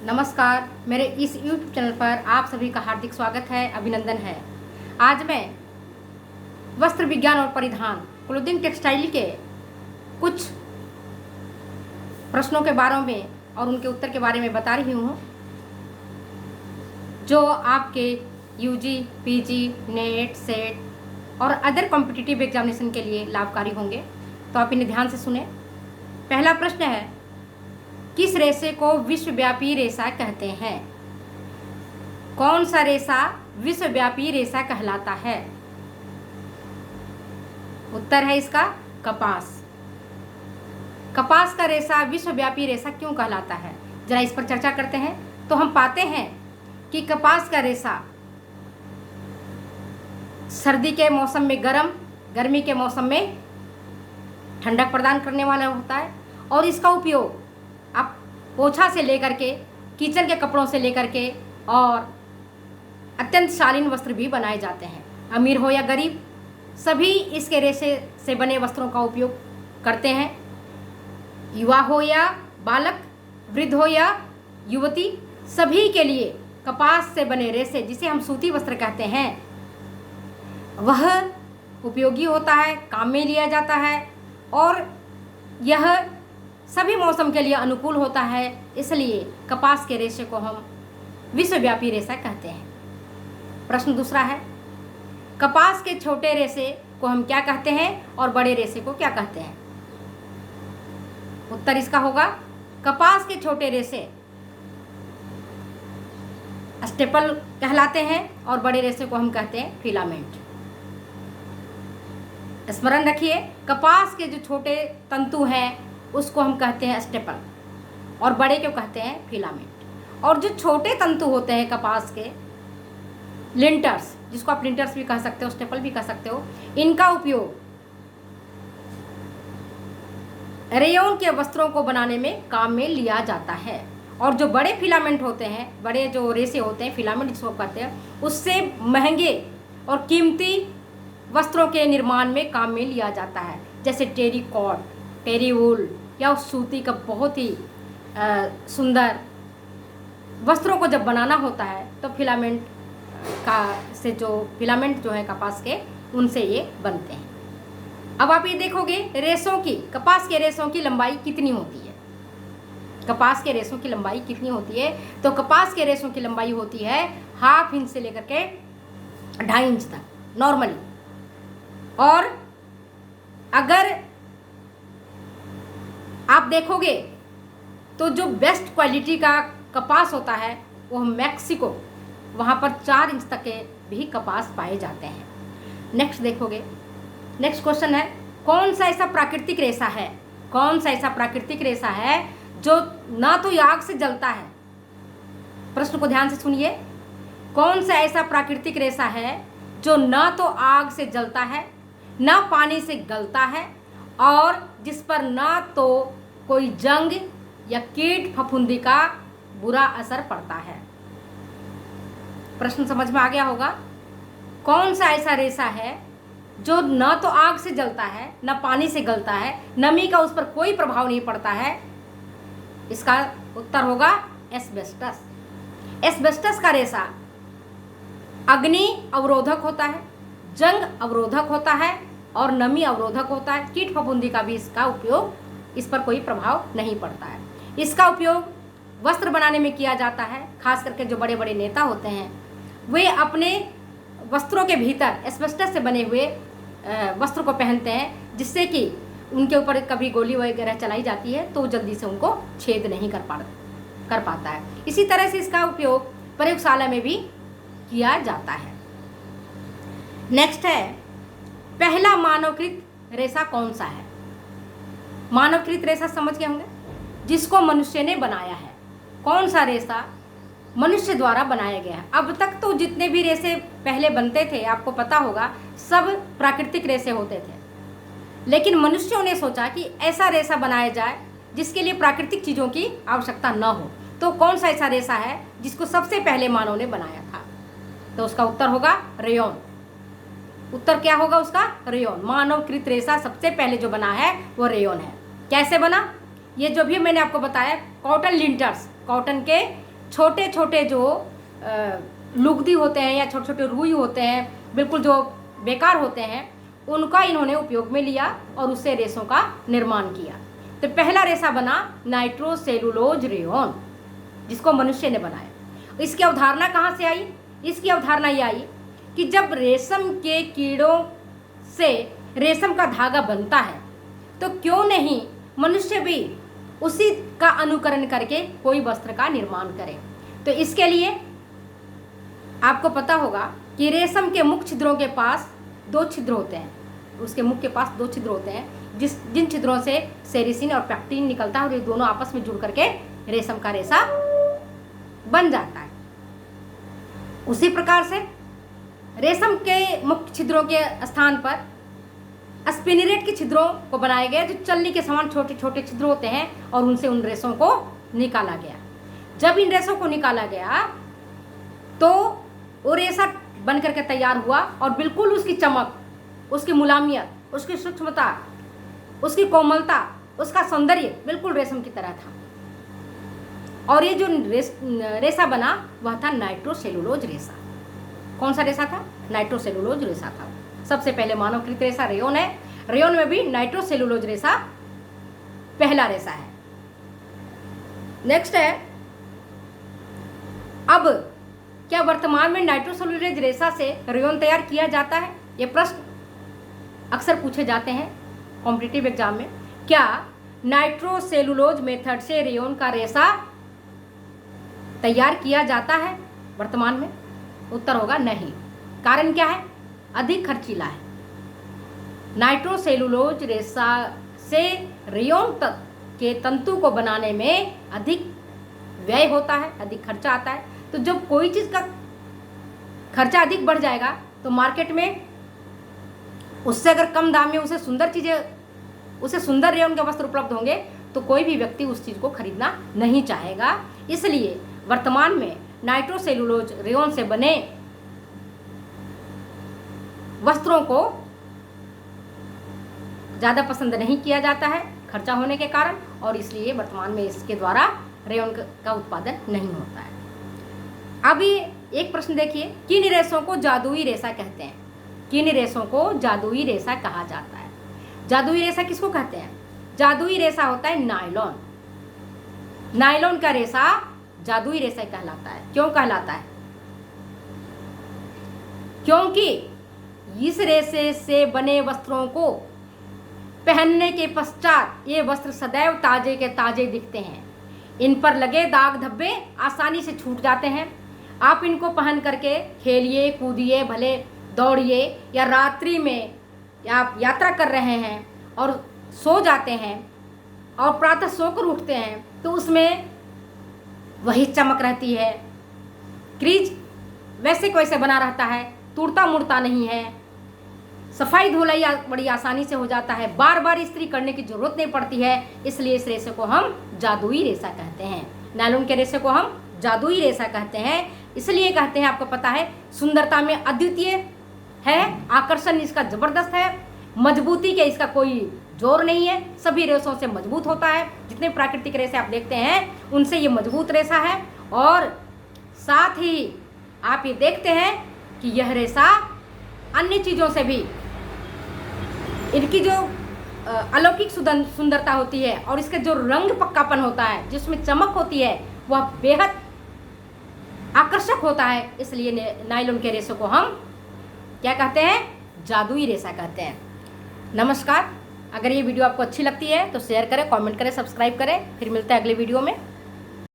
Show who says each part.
Speaker 1: नमस्कार, मेरे इस YouTube चैनल पर आप सभी का हार्दिक स्वागत है, अभिनंदन है। आज मैं वस्त्र विज्ञान और परिधान क्लोथिंग टेक्सटाइल के कुछ प्रश्नों के बारे में और उनके उत्तर के बारे में बता रही हूँ, जो आपके यूजी, पीजी, नेट, सेट और अदर कॉम्पिटिटिव एग्जामिनेशन के लिए लाभकारी होंगे। तो आप इन्हें ध्यान से सुने। पहला प्रश्न है, किस रेशे को विश्वव्यापी रेशा कहते हैं? कौन सा रेशा विश्वव्यापी रेशा कहलाता है? उत्तर है इसका कपास। कपास का रेशा विश्वव्यापी रेशा क्यों कहलाता है, जरा इस पर चर्चा करते हैं। तो हम पाते हैं कि कपास का रेशा सर्दी के मौसम में गर्म, गर्मी के मौसम में ठंडक प्रदान करने वाला होता है और इसका उपयोग आप पोछा से लेकर के, किचन के कपड़ों से लेकर के और अत्यंत शालीन वस्त्र भी बनाए जाते हैं। अमीर हो या गरीब, सभी इसके रेशे से बने वस्त्रों का उपयोग करते हैं। युवा हो या बालक, वृद्ध हो या युवती, सभी के लिए कपास से बने रेशे, जिसे हम सूती वस्त्र कहते हैं, वह उपयोगी होता है, काम में लिया जाता है और यह सभी मौसम के लिए अनुकूल होता है। इसलिए कपास के रेशे को हम विश्वव्यापी रेशा कहते हैं। प्रश्न दूसरा है, कपास के छोटे रेशे को हम क्या कहते हैं और बड़े रेशे को क्या कहते हैं? उत्तर इसका होगा, कपास के छोटे रेशे स्टेपल कहलाते हैं और बड़े रेशे को हम कहते हैं फिलामेंट। स्मरण रखिए, कपास के जो छोटे तंतु हैं उसको हम कहते हैं स्टेपल और बड़े क्यों कहते हैं फिलामेंट। और जो छोटे तंतु होते हैं कपास के, लिंटर्स, जिसको आप लिंटर्स भी कह सकते हो, स्टेपल भी कह सकते हो, इनका उपयोग रेयन के वस्त्रों को बनाने में काम में लिया जाता है। और जो बड़े फिलामेंट होते हैं, बड़े जो रेशे होते हैं, फिलामेंट जिसको कहते हैं, उससे महंगे और कीमती वस्त्रों के निर्माण में काम में लिया जाता है, जैसे टेरिकॉट, टेरी वूल या उस सूती का बहुत ही सुंदर वस्त्रों को जब बनाना होता है तो फिलामेंट का से जो फिलामेंट जो है कपास के, उनसे ये बनते हैं। अब आप ये देखोगे, रेशों की, कपास के रेशों की लंबाई कितनी होती है? कपास के रेशों की लंबाई कितनी होती है? तो कपास के रेशों की लंबाई होती है 1/2 इंच से लेकर के 2.5 इंच तक नॉर्मली। और अगर आप देखोगे तो जो बेस्ट क्वालिटी का कपास होता है वो मैक्सिको, वहाँ पर 4 इंच तक के भी कपास पाए जाते हैं। नेक्स्ट देखोगे, नेक्स्ट क्वेश्चन है, कौन सा ऐसा प्राकृतिक रेशा है, कौन सा ऐसा प्राकृतिक रेशा है जो ना तो आग से जलता है? प्रश्न को ध्यान से सुनिए, कौन सा ऐसा प्राकृतिक रेशा है जो ना तो आग से जलता है, ना पानी से गलता है और जिस पर ना तो कोई जंग या कीट फफूंदी का बुरा असर पड़ता है? प्रश्न समझ में आ गया होगा। कौन सा ऐसा रेशा है जो ना तो आग से जलता है, ना पानी से गलता है, नमी का उस पर कोई प्रभाव नहीं पड़ता है? इसका उत्तर होगा एस्बेस्टस। एस्बेस्टस का रेशा अग्नि अवरोधक होता है, जंग अवरोधक होता है और नमी अवरोधक होता है। कीट फफूंदी का भी इसका उपयोग, इस पर कोई प्रभाव नहीं पड़ता है। इसका उपयोग वस्त्र बनाने में किया जाता है। खास करके जो बड़े बड़े नेता होते हैं, वे अपने वस्त्रों के भीतर एस्बेस्टस से बने हुए वस्त्र को पहनते हैं, जिससे कि उनके ऊपर कभी गोली वगैरह चलाई जाती है तो जल्दी से उनको छेद नहीं कर पाता है। इसी तरह से इसका उपयोग प्रयोगशाला में भी किया जाता है। नेक्स्ट है, पहला मानवकृत रेशा कौन सा है? मानवकृत रेशा समझ गए होंगे, जिसको मनुष्य ने बनाया है। कौन सा रेशा मनुष्य द्वारा बनाया गया है? अब तक तो जितने भी रेशे पहले बनते थे, आपको पता होगा, सब प्राकृतिक रेशे होते थे। लेकिन मनुष्यों ने सोचा कि ऐसा रेशा बनाया जाए जिसके लिए प्राकृतिक चीज़ों की आवश्यकता न हो। तो कौन सा ऐसा रेशा है जिसको सबसे पहले मानव ने बनाया था? तो उसका उत्तर होगा रेयन। उत्तर क्या होगा उसका? रेयन। मानवकृत रेशा सबसे पहले जो बना है वो रेयन है। कैसे बना? ये जो भी मैंने आपको बताया, कॉटन लिंटर्स, कॉटन के छोटे छोटे जो लुगदी होते हैं या छोटे छोटे रुई होते हैं, बिल्कुल जो बेकार होते हैं, उनका इन्होंने उपयोग में लिया और उससे रेशों का निर्माण किया। तो पहला रेशा बना नाइट्रोसेलुलोज रेयॉन, जिसको मनुष्य ने बनाया। इसकी अवधारणा कहाँ से आई? इसकी अवधारणा ये आई कि जब रेशम के कीड़ों से रेशम का धागा बनता है तो क्यों नहीं मनुष्य भी उसी का अनुकरण करके कोई वस्त्र का निर्माण करे। तो इसके लिए आपको पता होगा कि रेशम के मुख छिद्रों के पास 2 छिद्र होते हैं, उसके मुख के पास 2 छिद्र होते हैं, जिन छिद्रों से सेरिसिन और पैक्टिन निकलता है और ये दोनों आपस में जुड़ करके रेशम का रेशा बन जाता है। उसी प्रकार से रेशम के मुख्य छिद्रों के स्थान पर स्पिनिरेट के छिद्रों को बनाया गया, जो चल्ली के समान छोटे छोटे छिद्र होते हैं, और उनसे उन रेशों को निकाला गया। जब इन रेशों को निकाला गया तो वो रेशा बन करके तैयार हुआ और बिल्कुल उसकी चमक, उसकी मुलायमियत, उसकी सूक्ष्मता, उसकी कोमलता, उसका सौंदर्य बिल्कुल रेशम की तरह था। और ये जो रेशा बना वह था नाइट्रोसेलुलोज रेशा। कौन सा रेशा था? नाइट्रोसेलुलोज रेशा था। सबसे पहले मानवकृत रेशा रेयॉन है। रेयॉन में भी नाइट्रोसेलुलोज रेशा पहला रेशा है। नेक्स्ट है, अब क्या वर्तमान में नाइट्रोसेलुलोज रेशा से रेयॉन तैयार किया जाता है? ये प्रश्न अक्सर पूछे जाते हैं कॉम्पिटिटिव एग्जाम में। क्या नाइट्रोसेलुलोज मेथड से रेयॉन का रेशा तैयार किया जाता है वर्तमान में? उत्तर होगा नहीं। कारण क्या है? अधिक खर्चीला है। नाइट्रोसेलुलोज रेशा से रेयॉन तक के तंतु को बनाने में अधिक व्यय होता है, अधिक खर्चा आता है। तो जब कोई चीज़ का खर्चा अधिक बढ़ जाएगा तो मार्केट में उससे अगर कम दाम में उसे सुंदर रेयॉन के वस्त्र उपलब्ध होंगे तो कोई भी व्यक्ति उस चीज़ को खरीदना नहीं चाहेगा। इसलिए वर्तमान में नाइट्रोसेलुलोज रेयॉन से बने वस्त्रों को ज़्यादा पसंद नहीं किया जाता है खर्चा होने के कारण, और इसलिए वर्तमान में इसके द्वारा रेयॉन का उत्पादन नहीं होता है। अभी एक प्रश्न देखिए, किन रेशों को जादुई रेशा कहते हैं? किन रेशों को जादुई रेशा कहा जाता है? जादुई रेशा किसको कहते हैं? जादुई रेशा होता है नायलॉन। नायलॉन का रेशा जादुई रेशा कहलाता है। क्यों कहलाता है? क्योंकि इस रेशे से बने वस्त्रों को पहनने के पश्चात ये वस्त्र सदैव ताजे के ताजे दिखते हैं। इन पर लगे दाग धब्बे आसानी से छूट जाते हैं। आप इनको पहन करके खेलिए, कूदिए, भले दौड़िए, या रात्रि में आप यात्रा कर रहे हैं और सो जाते हैं और प्रातः सोकर उठते हैं तो उसमें वही चमक रहती है। क्रीज वैसे को वैसे बना रहता है, टूटता मुड़ता नहीं है, सफाई धुलाई बड़ी आसानी से हो जाता है, बार बार इस्त्री करने की जरूरत नहीं पड़ती है। इसलिए इस रेशे को हम जादुई रेशा कहते हैं। नायलॉन के रेशे को हम जादुई रेशा कहते हैं। इसलिए कहते हैं, आपको पता है, सुंदरता में अद्वितीय है, आकर्षण इसका जबरदस्त है, मजबूती के इसका कोई जोर नहीं है, सभी रेशों से मजबूत होता है। जितने प्राकृतिक रेशे आप देखते हैं उनसे ये मजबूत रेशा है। और साथ ही आप ये देखते हैं कि यह रेशा अन्य चीज़ों से भी, इनकी जो अलौकिक सुंदरता होती है और इसका जो रंग पक्कापन होता है, जिसमें चमक होती है, वह बेहद आकर्षक होता है। इसलिए नायलॉन के रेशे को हम क्या कहते हैं? जादुई रेशा कहते हैं। नमस्कार। अगर ये वीडियो आपको अच्छी लगती है तो शेयर करें, कमेंट करें, सब्सक्राइब करें। फिर मिलते हैं अगले वीडियो में।